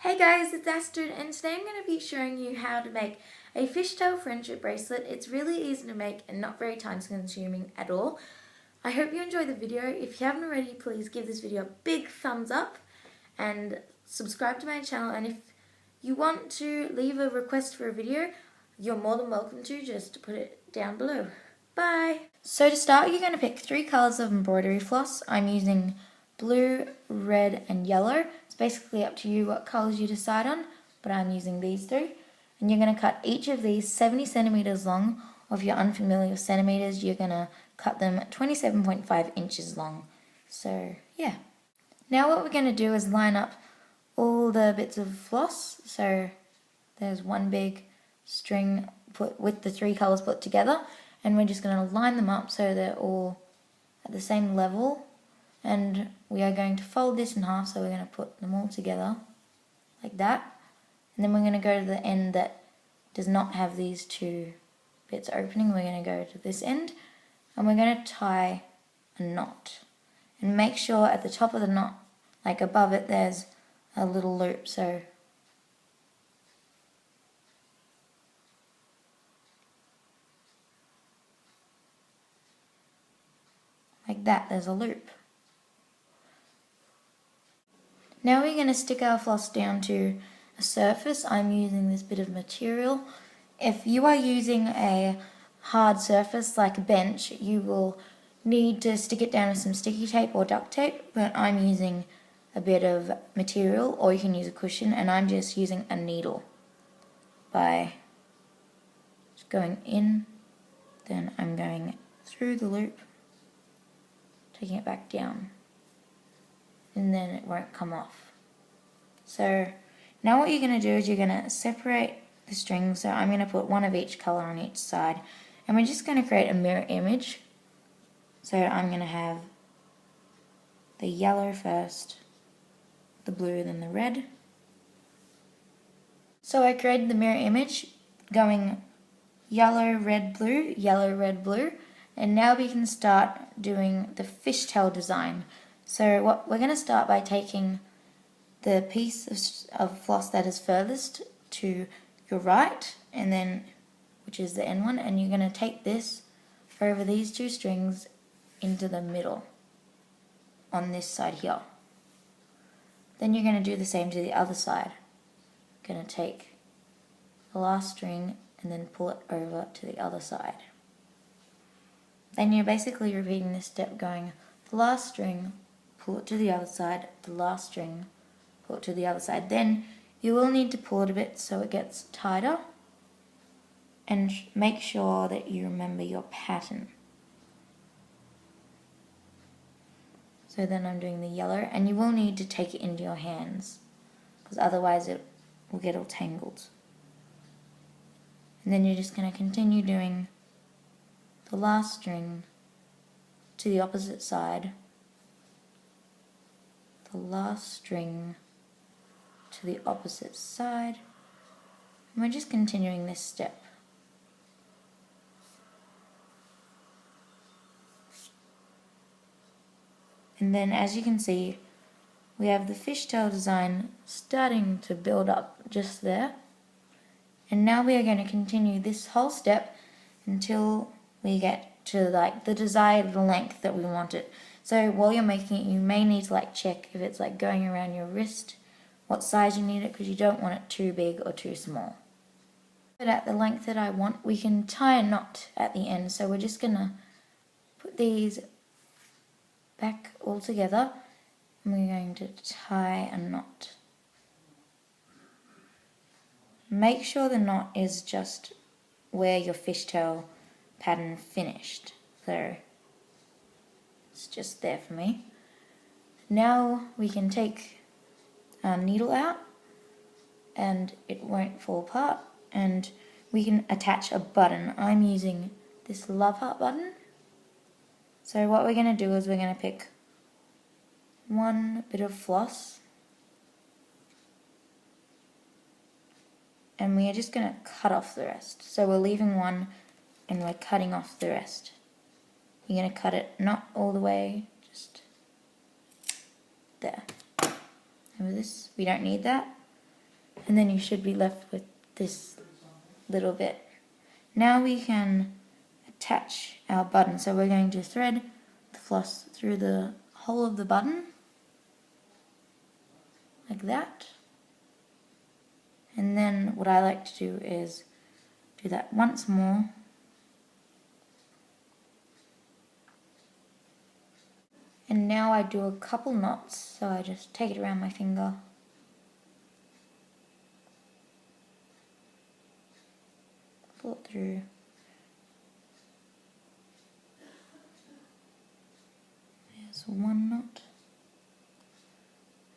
Hey guys, it's Astrid, and today I'm going to be showing you how to make a fishtail friendship bracelet. It's really easy to make and not very time consuming at all. I hope you enjoy the video. If you haven't already, please give this video a big thumbs up and subscribe to my channel. And if you want to leave a request for a video, you're more than welcome to. Just put it down below. Bye! So to start, you're going to pick 3 colours of embroidery floss. I'm using blue, red and yellow. It's basically up to you what colours you decide on, but I'm using these 3. And you're going to cut each of these 70 centimetres long, or if you're unfamiliar with centimetres, you're going to cut them 27.5 inches long. So yeah. Now what we're going to do is line up all the bits of floss. So there's one big string put with the 3 colours put together, and we're just going to line them up so they're all at the same level. And we are going to fold this in half, so we're going to put them all together like that. And then we're going to go to the end that does not have these 2 bits opening. We're going to go to this end and we're going to tie a knot. And make sure at the top of the knot, like above it, there's a little loop. So like that, there's a loop. Now we're going to stick our floss down to a surface. I'm using this bit of material. If you are using a hard surface like a bench, you will need to stick it down with some sticky tape or duct tape, but I'm using a bit of material, or you can use a cushion, and I'm just using a needle. By just going in, then I'm going through the loop, taking it back down, and then it won't come off. So now what you're going to do is you're going to separate the strings. So I'm going to put one of each colour on each side, and we're just going to create a mirror image. So I'm going to have the yellow first, the blue, then the red. So I created the mirror image going yellow, red, blue, and now we can start doing the fishtail design. So what we're going to start by taking the piece of floss that is furthest to your right, and then which is the end one, and you're going to take this over these 2 strings into the middle on this side here. Then you're going to do the same to the other side. Going to take the last string and then pull it over to the other side. Then you're basically repeating this step, going the last string, pull it to the other side, the last string, pull it to the other side. Then you will need to pull it a bit so it gets tighter, and make sure that you remember your pattern. So then I'm doing the yellow, and you will need to take it into your hands because otherwise it will get all tangled. And then you're just going to continue doing the last string to the opposite side, the last string to the opposite side, and we're just continuing this step. And then as you can see, we have the fishtail design starting to build up just there. And now we are going to continue this whole step until we get to like the desired length that we want it. So while you're making it, you may need to like check if it's like going around your wrist, what size you need it, because you don't want it too big or too small. But at the length that I want, we can tie a knot at the end. So we're just going to put these back all together, and we're going to tie a knot. Make sure the knot is just where your fishtail pattern finished. So it's just there for me. Now we can take our needle out and it won't fall apart, and we can attach a button. I'm using this love heart button. So what we're going to do is we're going to pick one bit of floss, and we are just going to cut off the rest. So we're leaving one and we're cutting off the rest. You're going to cut it not all the way, just there. Over this, we don't need that. And then you should be left with this little bit. Now we can attach our button. So we're going to thread the floss through the hole of the button, like that. And then what I like to do is do that once more. And now I do a couple knots, so I just take it around my finger. Pull it through. There's one knot.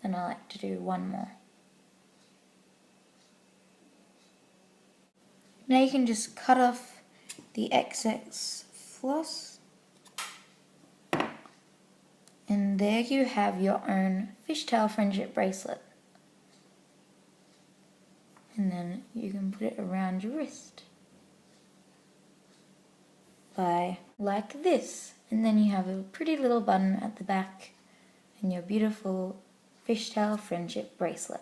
Then I like to do one more. Now you can just cut off the excess floss. And there you have your own fishtail friendship bracelet. And then you can put it around your wrist. Like this. And then you have a pretty little button at the back and your beautiful fishtail friendship bracelet.